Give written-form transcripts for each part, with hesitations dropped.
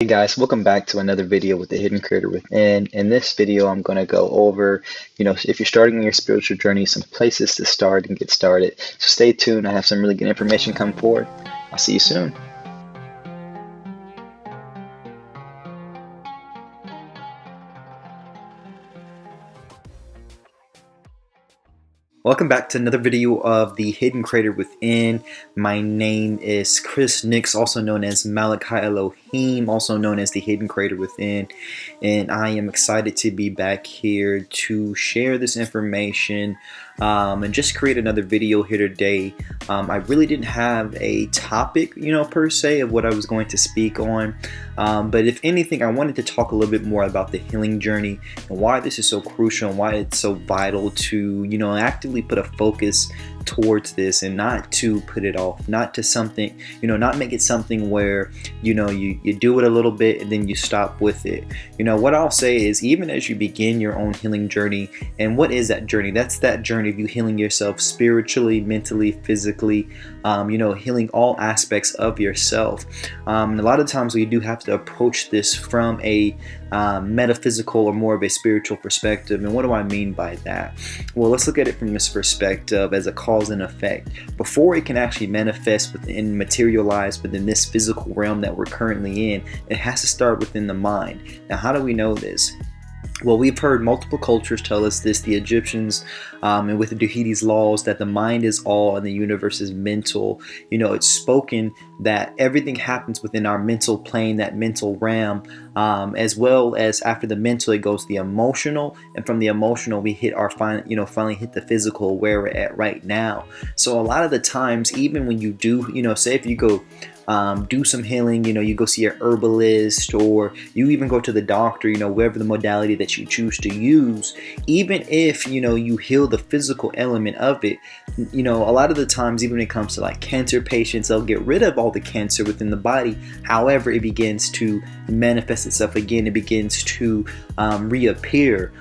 Hey guys, welcome back to another video with the Hidden Creator Within. In this video, I'm going to go over, if you're starting on your spiritual journey, some places to start and get started. So stay tuned. I have some really good information come forward. I'll see you soon. Welcome back to another video of the Hidden Creator Within. My name is Chris Nix, also known as Malachi Elohim, also known as the Hidden Creator Within. And I am excited to be back here to share this information and just create another video here today. I really didn't have a topic, per se of what I was going to speak on. But if anything, I wanted to talk a little bit more about the healing journey and why this is so crucial and why it's so vital to, actively put a focus towards this and not to put it off, not to something, not make it something where, you do it a little bit and then you stop with it. What I'll say is, even as you begin your own healing journey, and what is that journey? That's that journey of you healing yourself spiritually, mentally, physically, healing all aspects of yourself. And a lot of times we do have to approach this from a metaphysical or more of a spiritual perspective. And what do I mean by that? Well, let's look at it from this perspective as a cause and effect. Before it can actually manifest and materialize within this physical realm that we're currently in, it has to start within the mind. Now, how do we know this? Well, we've heard multiple cultures tell us this, the Egyptians, and with the Duhidi's laws, that the mind is all and the universe is mental. It's spoken that everything happens within our mental plane, that mental realm, as well as after the mental, it goes the emotional, and from the emotional, we hit our finally hit the physical, where we're at right now. So a lot of the times, even when you do, say if you go do some healing, you go see a herbalist, or you even go to the doctor, wherever the modality that you choose to use, even if, you heal the physical element of it, a lot of the times, even when it comes to like cancer patients, they'll get rid of all the cancer within the body. However, it begins to manifest itself again. It begins to reappear.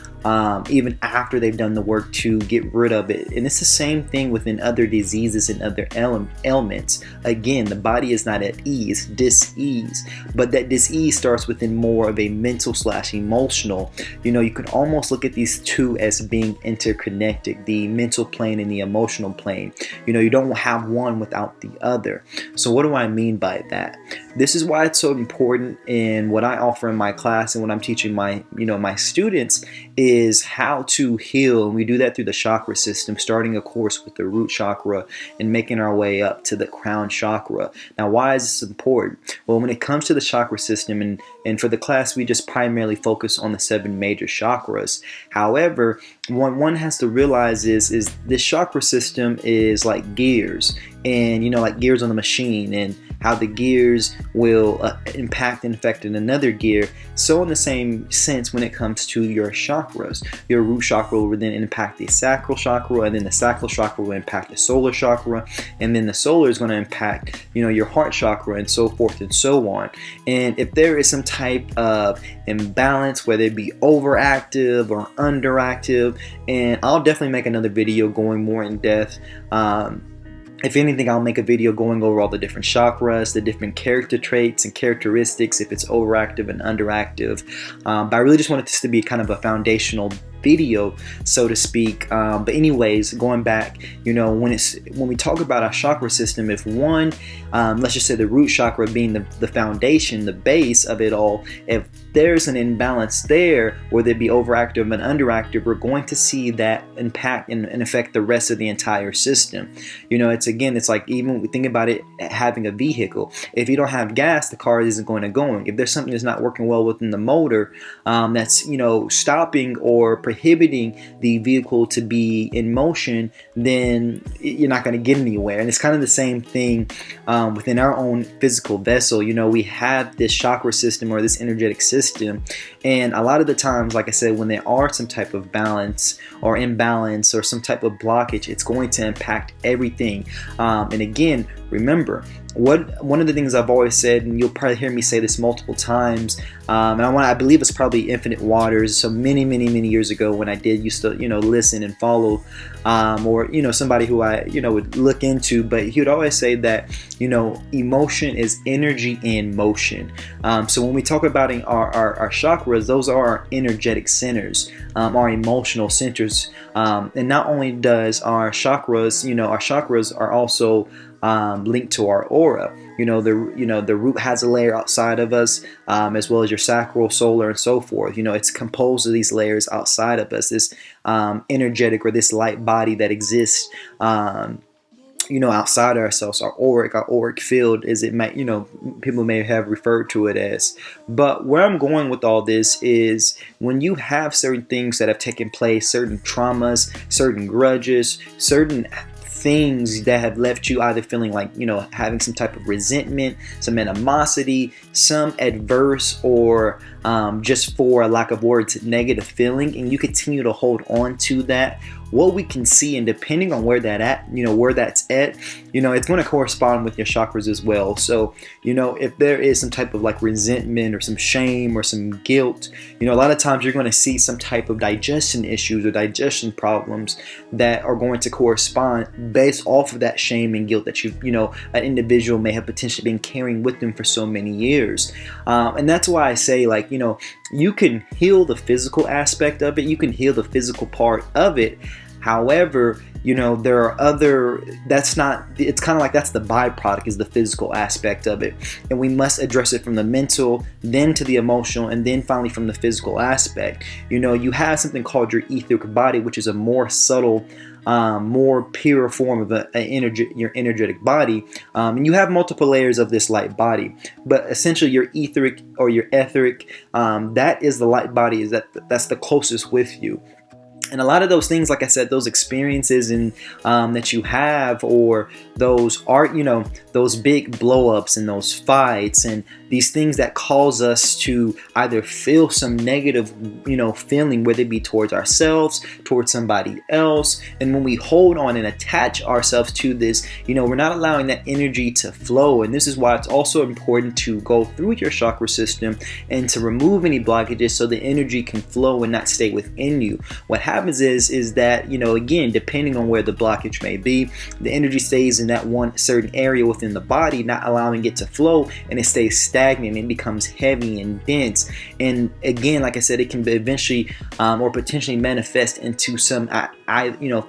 Even after they've done the work to get rid of it. And it's the same thing within other diseases and other ailments. Again, the body is not at ease, dis-ease, but that dis-ease starts within more of a mental / emotional. You can almost look at these two as being interconnected, the mental plane and the emotional plane. You don't have one without the other. So what do I mean by that? This is why it's so important in what I offer in my class and what I'm teaching my students is how to heal. And we do that through the chakra system, starting of course with the root chakra and making our way up to the crown chakra. Now, why is this important? Well, when it comes to the chakra system, and for the class, we just primarily focus on the 7 major chakras. However, what one has to realize is this chakra system is like gears, and like gears on the machine, and how the gears will impact and affect in another gear. So in the same sense, when it comes to your chakras, your root chakra will then impact the sacral chakra, and then the sacral chakra will impact the solar chakra, and then the solar is going to impact, your heart chakra, and so forth and so on. And if there is some type of imbalance, whether it be overactive or underactive, and I'll definitely make another video going more in depth. If anything, I'll make a video going over all the different chakras, the different character traits and characteristics, if it's overactive and underactive. But I really just wanted this to be kind of a foundational video, so to speak. But anyways, going back, when we talk about our chakra system, if one, let's just say the root chakra being the foundation, the base of it all, if there's an imbalance there, whether it be overactive and underactive, we're going to see that impact and affect the rest of the entire system. It's like, even when we think about it, having a vehicle, if you don't have gas, the car isn't going to go. If there's something that's not working well within the motor, that's stopping or prohibiting the vehicle to be in motion, then you're not going to get anywhere. And it's kind of the same thing within our own physical vessel. We have this chakra system or this energetic system, and a lot of the times, like I said, when there are some type of balance or imbalance or some type of blockage, it's going to impact everything. And again, remember, one of the things I've always said, and you'll probably hear me say this multiple times, and I believe it's probably Infinite Waters, so many years ago when I did used to, listen and follow, or, somebody who I, would look into. But he would always say that, emotion is energy in motion. So when we talk about our chakras, those are our energetic centers, our emotional centers. And not only does our chakras are also linked to our aura. The root has a layer outside of us, as well as your sacral, solar, and so forth. It's composed of these layers outside of us, this energetic or this light body that exists outside ourselves, our auric field, as it might, people may have referred to it as. But where I'm going with all this is when you have certain things that have taken place, certain traumas, certain grudges, certain things that have left you either feeling like, having some type of resentment, some animosity, some adverse, or just for a lack of words, negative feeling, and you continue to hold on to that, what we can see, and depending on where that's at, it's going to correspond with your chakras as well. So, if there is some type of like resentment or some shame or some guilt, a lot of times you're going to see some type of digestion issues or digestion problems that are going to correspond based off of that shame and guilt that an individual may have potentially been carrying with them for so many years. And that's why I say, like, you can heal the physical aspect of it. You can heal the physical part of it. However, there are it's kind of like that's the byproduct, is the physical aspect of it. And we must address it from the mental, then to the emotional, and then finally from the physical aspect. You have something called your etheric body, which is a more subtle, more pure form of your energetic body. And you have multiple layers of this light body. But essentially your etheric or your etheric, that is the light body, that's the closest with you. And a lot of those things, like I said, those experiences and that you have, or those those big blow-ups and those fights and these things that cause us to either feel some negative, feeling, whether it be towards ourselves, towards somebody else. And when we hold on and attach ourselves to this, we're not allowing that energy to flow. And this is why it's also important to go through your chakra system and to remove any blockages so the energy can flow and not stay within you. What happens is that, again, depending on where the blockage may be, the energy stays in that one certain area within the body, not allowing it to flow, and it stays stagnant and becomes heavy and dense. And again, like I said, it can eventually or potentially manifest into some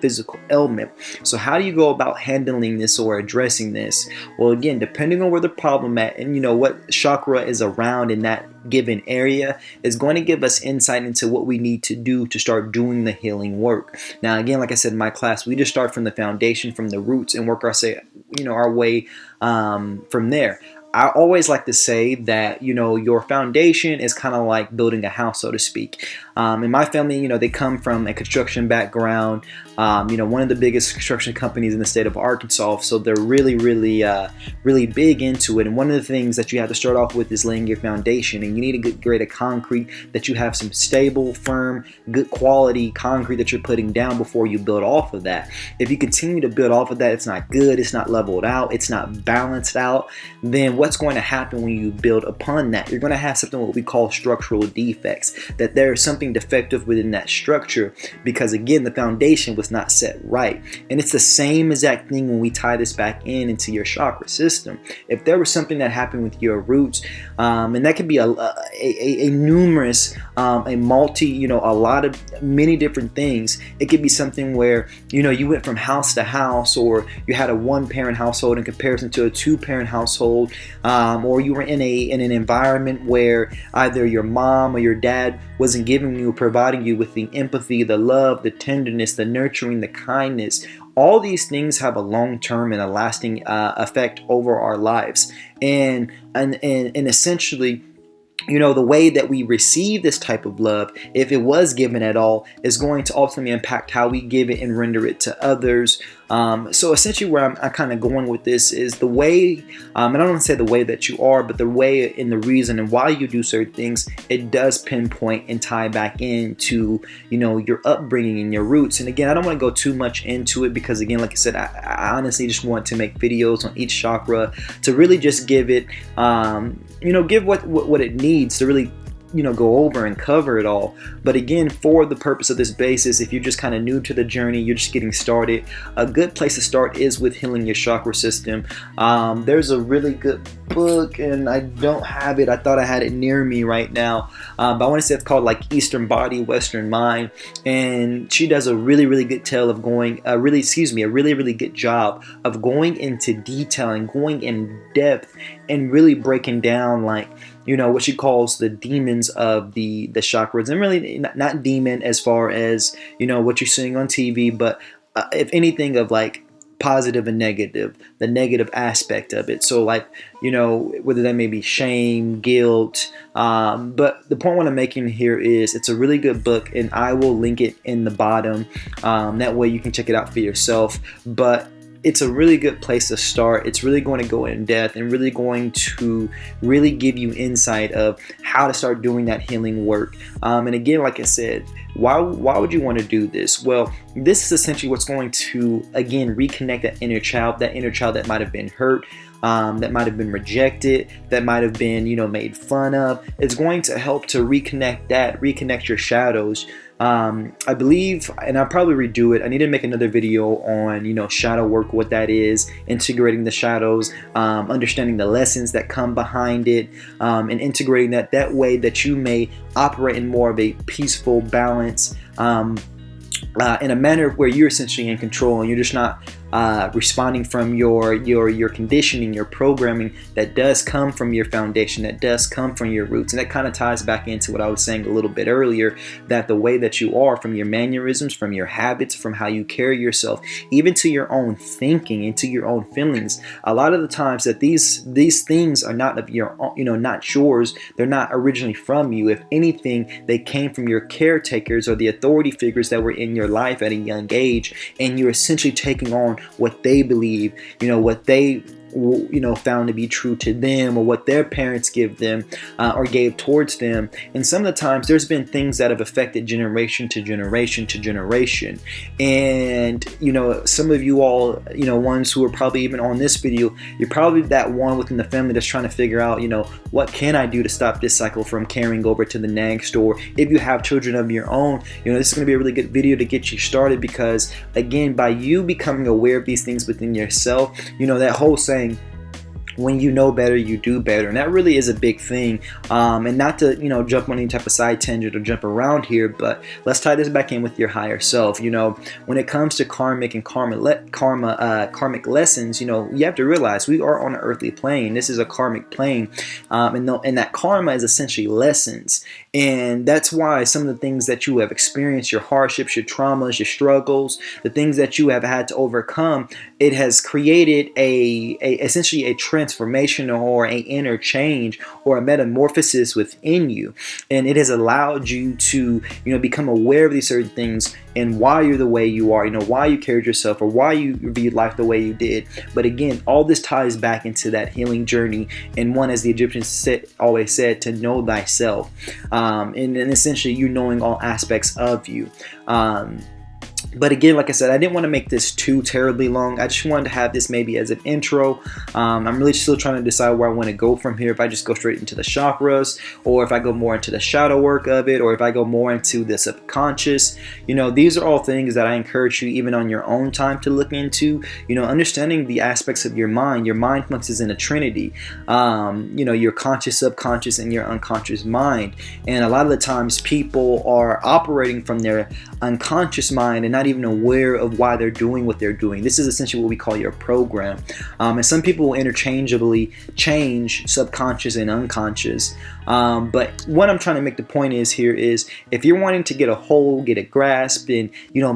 physical ailment. So how do you go about handling this or addressing this? Well, again, depending on where the problem at and what chakra is around in that given area is going to give us insight into what we need to do to start doing the healing work. Now, again, like I said in my class, we just start from the foundation, from the roots, and work our way from there. I always like to say that, your foundation is kind of like building a house, so to speak. In my family, they come from a construction background, one of the biggest construction companies in the state of Arkansas. So they're really, really, really big into it. And one of the things that you have to start off with is laying your foundation. And you need a good grade of concrete, that you have some stable, firm, good quality concrete that you're putting down before you build off of that. If you continue to build off of that, it's not good, it's not leveled out, it's not balanced out, then what's going to happen when you build upon that? You're going to have something what we call structural defects, that there is something defective within that structure because, again, the foundation was not set right. And it's the same exact thing when we tie this back into your chakra system. If there was something that happened with your roots, and that could be a numerous, a multi, a lot of many different things. It could be something where, you went from house to house, or you had a one-parent household in comparison to a two-parent household, or you were in an environment where either your mom or your dad wasn't giving you, providing you with the empathy, the love, the tenderness, the nurturing, the kindness. All these things have a long-term and a lasting effect over our lives, and essentially, the way that we receive this type of love, if it was given at all, is going to ultimately impact how we give it and render it to others. So essentially where I'm kind of going with this is the way, and I don't want to say the way that you are, but the way and the reason and why you do certain things, it does pinpoint and tie back into, your upbringing and your roots. And again, I don't want to go too much into it because, again, like I said, I honestly just want to make videos on each chakra to really just give it, give what it needs to really go over and cover it all. But again, for the purpose of this basis, if you're just kind of new to the journey, you're just getting started, a good place to start is with healing your chakra system. There's a really good book, and I don't have it. I thought I had it near me right now, but I want to say it's called like Eastern Body, Western Mind, and she does a really good tale of a really good job of going into detail and going in depth and really breaking down like what she calls the demons of the chakras, and really not demon as far as what you're seeing on TV, but if anything of like positive and negative, the negative aspect of it. So like, whether that may be shame, guilt. But the point what I'm making here is it's a really good book, and I will link it in the bottom. That way you can check it out for yourself. But it's a really good place to start. It's really going to go in depth and really going to really give you insight of how to start doing that healing work. And again, like I said, why would you want to do this? Well, this is essentially what's going to, again, reconnect that inner child that might have been hurt, that might have been rejected, that might have been, made fun of. It's going to help to reconnect your shadows. I believe, and I'll probably redo it, I need to make another video on, shadow work, what that is, integrating the shadows, understanding the lessons that come behind it, and integrating that way that you may operate in more of a peaceful balance, in a manner where you're essentially in control and you're just not responding from your conditioning, your programming that does come from your foundation, that does come from your roots. And that kind of ties back into what I was saying a little bit earlier, that the way that you are, from your mannerisms, from your habits, from how you carry yourself, even to your own thinking and to your own feelings, a lot of the times that these things are not of your own, not yours. They're not originally from you. If anything, they came from your caretakers or the authority figures that were in your life at a young age, and you're essentially taking on what they believe, what they found to be true to them, or what their parents give them or gave towards them. And some of the times there's been things that have affected generation to generation to generation. And some of you all, ones who are probably even on this video, you're probably that one within the family that's trying to figure out, what can I do to stop this cycle from carrying over to the next? Or if you have children of your own, this is going to be a really good video to get you started, because again, by you becoming aware of these things within yourself, that whole saying, when you know better, you do better. And that really is a big thing. And not to, jump on any type of side tangent or jump around here, but let's tie this back in with your higher self. When it comes to karmic and karmic lessons, you have to realize we are on an earthly plane. This is a karmic plane. And that karma is essentially lessons. And that's why some of the things that you have experienced, your hardships, your traumas, your struggles, the things that you have had to overcome, it has created essentially a transformation or an inner change or a metamorphosis within you. And it has allowed you to, become aware of these certain things and why you're the way you are, why you carried yourself or why you viewed life the way you did. But again, all this ties back into that healing journey. And one, as the Egyptians always said, to know thyself. And essentially you knowing all aspects of you. But again, like I said, I didn't want to make this too terribly long. I just wanted to have this maybe as an intro. I'm really still trying to decide where I want to go from here. If I just go straight into the chakras, or if I go more into the shadow work of it, or if I go more into the subconscious. These are all things that I encourage you, even on your own time, to look into. Understanding the aspects of your mind. Your mind functions in a trinity. Your conscious, subconscious, and your unconscious mind. And a lot of the times people are operating from their unconscious mind and not even aware of why they're doing what they're doing. This is essentially what we call your program. And some people will interchangeably change subconscious and unconscious. But what I'm trying to make the point is here is, if you're wanting to get a hold, get a grasp, and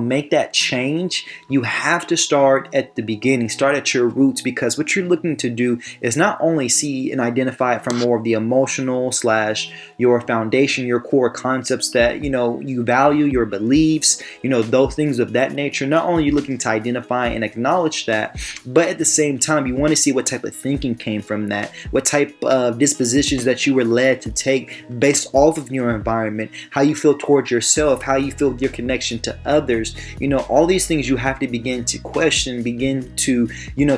make that change, you have to start at the beginning, start at your roots, because what you're looking to do is not only see and identify it from more of the emotional / your foundation, your core concepts that you value, your beliefs, those things things of that nature, not only are you looking to identify and acknowledge that, but at the same time, you want to see what type of thinking came from that, what type of dispositions that you were led to take based off of your environment, how you feel towards yourself, how you feel your connection to others. All these things you have to begin to question, begin to,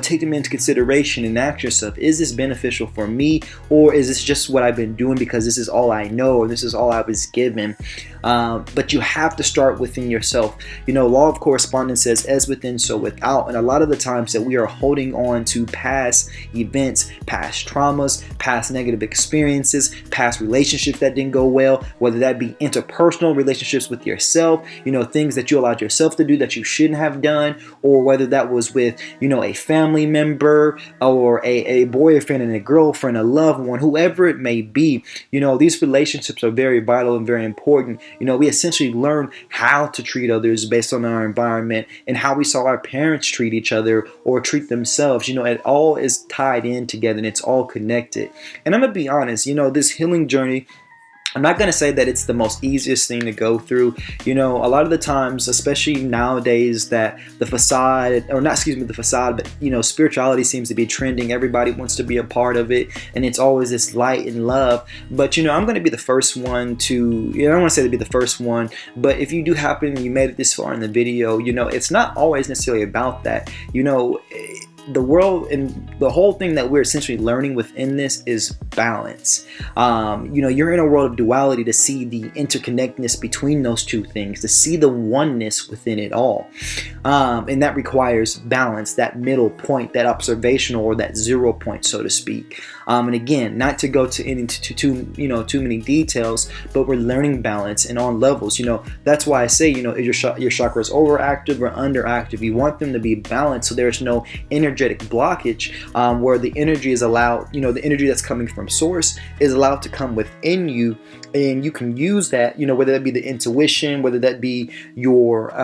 take them into consideration and ask yourself, is this beneficial for me, or is this just what I've been doing because this is all I know, or this is all I was given? But you have to start within yourself. Law of correspondence says, as within, so without. And a lot of the times that we are holding on to past events, past traumas, past negative experiences, past relationships that didn't go well, whether that be interpersonal relationships with yourself, things that you allowed yourself to do that you shouldn't have done, or whether that was with, a family member, or a boyfriend and a girlfriend, a loved one, whoever it may be. These relationships are very vital and very important. We essentially learn how to treat others based on our environment and how we saw our parents treat each other or treat themselves. It all is tied in together and it's all connected. And I'm going to be honest, this healing journey, I'm not going to say that it's the most easiest thing to go through. A lot of the times, especially nowadays, that the facade, or not, excuse me, the facade, but, spirituality seems to be trending. Everybody wants to be a part of it, and it's always this light and love. But, I'm going to be the first one to, I don't want to say to be the first one, but if you do happen, you made it this far in the video, it's not always necessarily about that. The world and the whole thing that we're essentially learning within this is balance. You're in a world of duality to see the interconnectedness between those two things, to see the oneness within it all. And that requires balance, that middle point, that observational or that 0 point, so to speak. And again, not to go into too many details, but we're learning balance and on levels. That's why I say, is your chakras overactive or underactive? You want them to be balanced, so there's no energetic blockage, where the energy is allowed, the energy that's coming from source is allowed to come within you, and you can use that, whether that be the intuition, whether that be your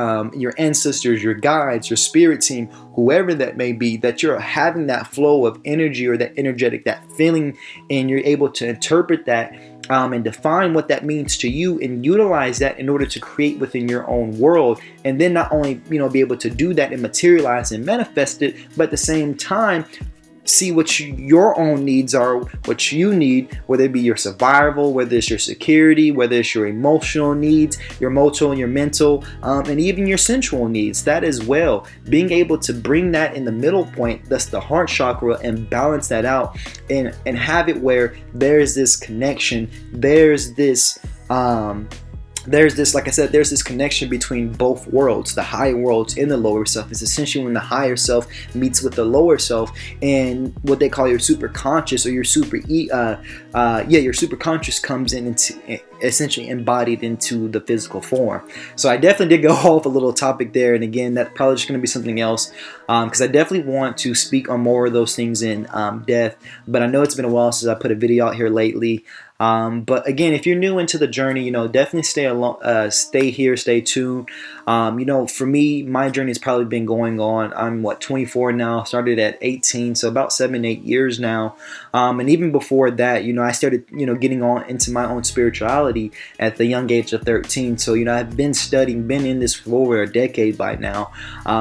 ancestors, your guides, your spirit team, whoever that may be, that you're having that flow of energy or that energetic, that feeling, and you're able to interpret that and define what that means to you and utilize that in order to create within your own world. And then not only, be able to do that and materialize and manifest it, but at the same time, see what your own needs are, what you need, whether it be your survival, whether it's your security, whether it's your emotional needs, your emotional and your mental, and even your sensual needs, that as well. Being able to bring that in the middle point, that's the heart chakra, and balance that out and have it where there's this connection, there's this like I said, there's this connection between both worlds, the higher worlds and the lower self. It's essentially when the higher self meets with the lower self, and what they call your superconscious, or your your superconscious comes in and essentially embodied into the physical form. So I definitely did go off a little topic there, and again, that's probably just going to be something else, because I definitely want to speak on more of those things in depth. But I know it's been a while since I put a video out here lately. But again, if you're new into the journey, definitely stay here, stay tuned. For me, my journey has probably been going on. I'm 24 now, started at 18, so about 7-8 years now. And even before that, I started, getting on into my own spirituality at the young age of 13. So, I've been studying, been in this for over a decade by now.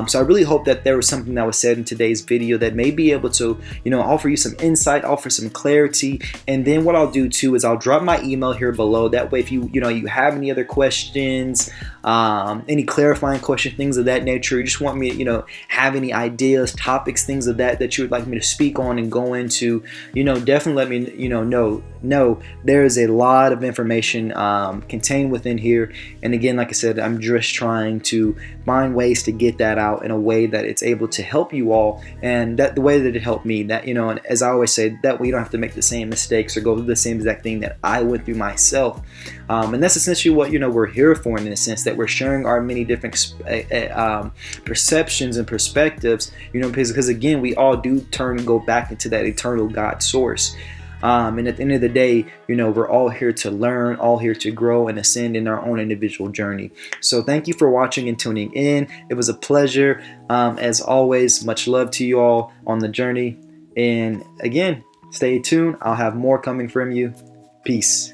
So I really hope that there was something that was said in today's video that may be able to, offer you some insight, offer some clarity. And then what I'll do too is I'll drop my email here below. That way, if you have any other questions, any clarifying questions, things of that nature, you just want me to, have any ideas, topics, things of that you would like me to speak on and go into, definitely let me, know there is a lot of information contained within here. And again, like I said, I'm just trying to find ways to get that out in a way that it's able to help you all, and that the way that it helped me, that, and as I always say, that way you don't have to make the same mistakes or go through the same exact thing that I went through myself. And that's essentially what, we're here for, in a sense, that we're sharing our many different perceptions and perspectives, because again, we all do turn and go back into that eternal God source. And at the end of the day, we're all here to learn, all here to grow and ascend in our own individual journey. So thank you for watching and tuning in. It was a pleasure. As always, much love to you all on the journey. And again, stay tuned. I'll have more coming from you. Peace.